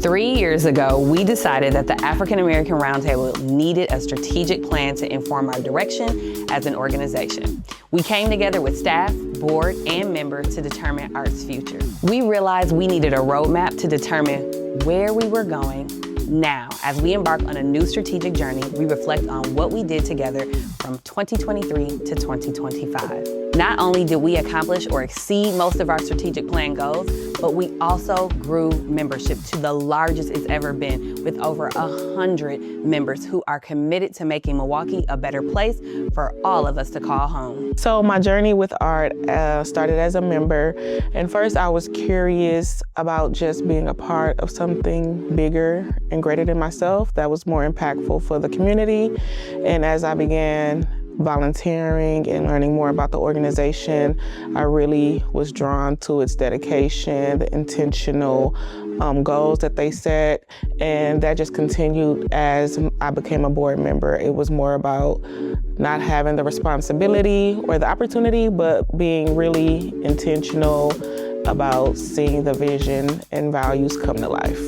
3 years ago, we decided that the African American Roundtable needed a strategic plan to inform our direction as an organization. We came together with staff, board, and members to determine AART's future. We realized we needed a roadmap to determine where we were going. Now, as we embark on a new strategic journey, we reflect on what we did together from 2023 to 2025. Not only did we accomplish or exceed most of our strategic plan goals, but we also grew membership to the largest it's ever been, with over 100 members who are committed to making Milwaukee a better place for all of us to call home. So my journey with AART started as a member, and first I was curious about just being a part of something bigger and greater than myself that was more impactful for the community. And as I began volunteering and learning more about the organization, I really was drawn to its dedication, the intentional goals that they set, and that just continued as I became a board member. It was more about not having the responsibility or the opportunity, but being really intentional about seeing the vision and values come to life.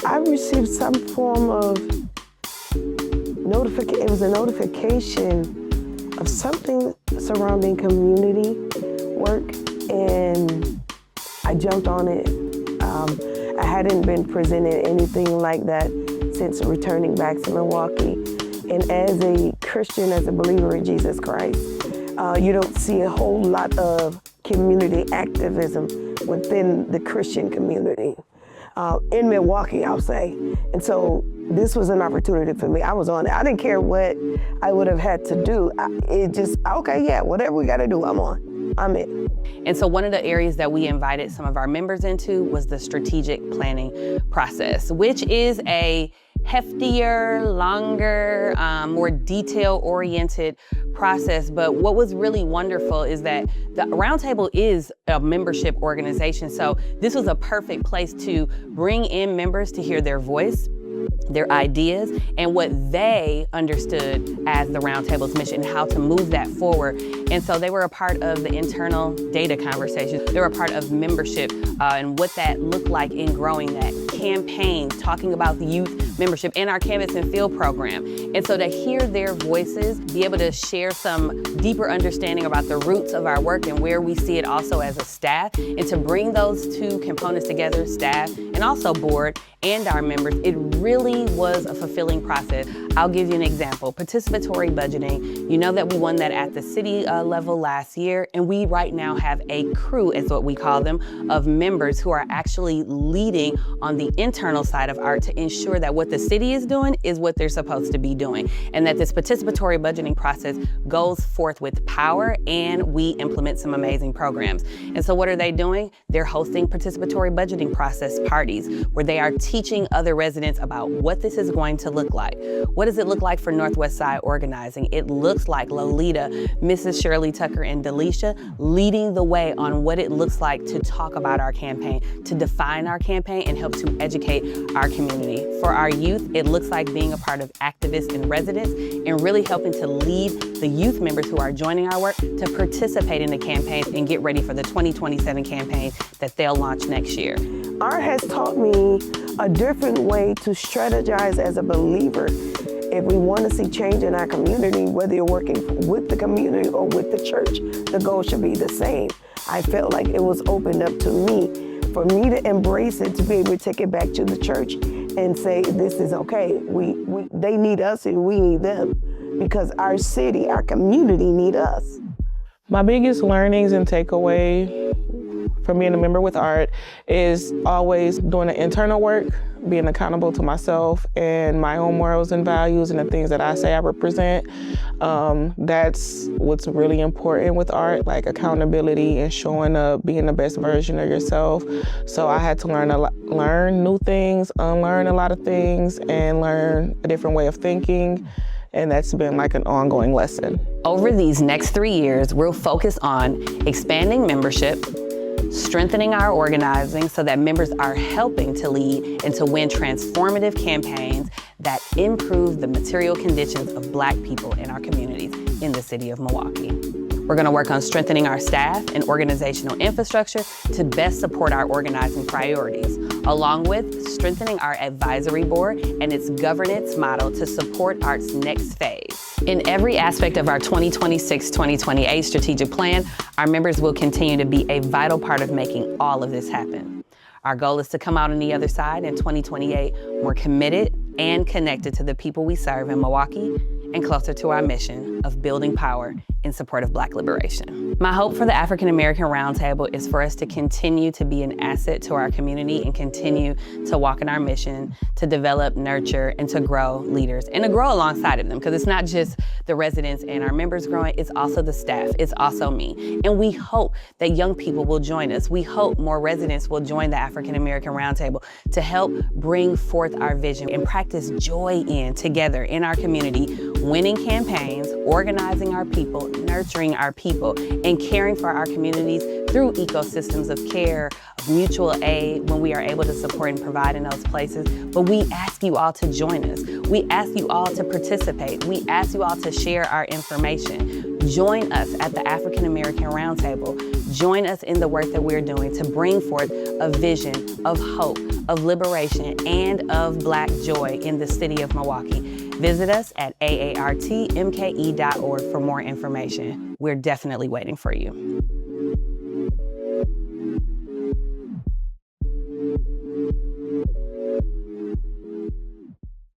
I received some form of notification. It was a notification of something surrounding community work, and I jumped on it. I hadn't been presented anything like that since returning back to Milwaukee. And as a Christian, as a believer in Jesus Christ, you don't see a whole lot of community activism within the Christian community. In Milwaukee, I'll say. And so this was an opportunity for me. I was on it. I didn't care what I would have had to do. Okay, yeah, whatever we got to do, I'm on. I'm in. And so one of the areas that we invited some of our members into was the strategic planning process, which is a heftier, longer, more detail-oriented process. But what was really wonderful is that the Roundtable is a membership organization. So this was a perfect place to bring in members to hear their voice, their ideas, and what they understood as the Roundtable's mission, how to move that forward. And so they were a part of the internal data conversations. They were a part of membership and what that looked like in growing that, campaigns, talking about the youth membership and our Canvas and Field program. And so to hear their voices, be able to share some deeper understanding about the roots of our work and where we see it also as a staff, and to bring those two components together, staff and also board and our members, it really was a fulfilling process. I'll give you an example. Participatory budgeting. You know that we won that at the city level last year, and we right now have a crew, is what we call them, of members who are actually leading on the internal side of AART to ensure that what the city is doing is what they're supposed to be doing, and that this participatory budgeting process goes forth with power, and we implement some amazing programs. And so what are they doing? They're hosting participatory budgeting process parties where they are teaching other residents about what this is going to look like. What does it look like for Northwest Side organizing? It looks like Lolita, Mrs. Shirley Tucker, and Delisha leading the way on what it looks like to talk about our campaign, to define our campaign, and help to educate our community. For our youth, it looks like being a part of activists and residents and really helping to lead the youth members who are joining our work to participate in the campaigns and get ready for the 2027 campaign that they'll launch next year. AART has taught me a different way to strategize as a believer. If we want to see change in our community, whether you're working with the community or with the church, the goal should be the same. I felt like it was opened up to me, for me to embrace it, to be able to take it back to the church and say, this is okay. They need us and we need them, because our city, our community need us. My biggest learnings and takeaway from being a member with AART is always doing the internal work, being accountable to myself and my own morals and values and the things that I say I represent. That's what's really important with AART, like accountability and showing up, being the best version of yourself. So I had to learn new things, unlearn a lot of things, and learn a different way of thinking. And that's been like an ongoing lesson. Over these next 3 years, we'll focus on expanding membership, strengthening our organizing so that members are helping to lead and to win transformative campaigns that improve the material conditions of Black people in our communities in the city of Milwaukee. We're gonna work on strengthening our staff and organizational infrastructure to best support our organizing priorities, along with strengthening our advisory board and its governance model to support AART's next phase. In every aspect of our 2026-2028 strategic plan, our members will continue to be a vital part of making all of this happen. Our goal is to come out on the other side in 2028 more committed and connected to the people we serve in Milwaukee and closer to our mission of building power in support of Black liberation. My hope for the African American Roundtable is for us to continue to be an asset to our community and continue to walk in our mission to develop, nurture, and to grow leaders and to grow alongside of them, because it's not just the residents and our members growing, it's also the staff, it's also me. And we hope that young people will join us. We hope more residents will join the African American Roundtable to help bring forth our vision and practice joy together in our community, winning campaigns, organizing our people, nurturing our people, and caring for our communities through ecosystems of care, of mutual aid when we are able to support and provide in those places. But we ask you all to join us. We ask you all to participate. We ask you all to share our information. Join us at the African American Roundtable. Join us in the work that we're doing to bring forth a vision of hope, of liberation, and of Black joy in the city of Milwaukee. Visit us at AARTMKE.org for more information. We're definitely waiting for you.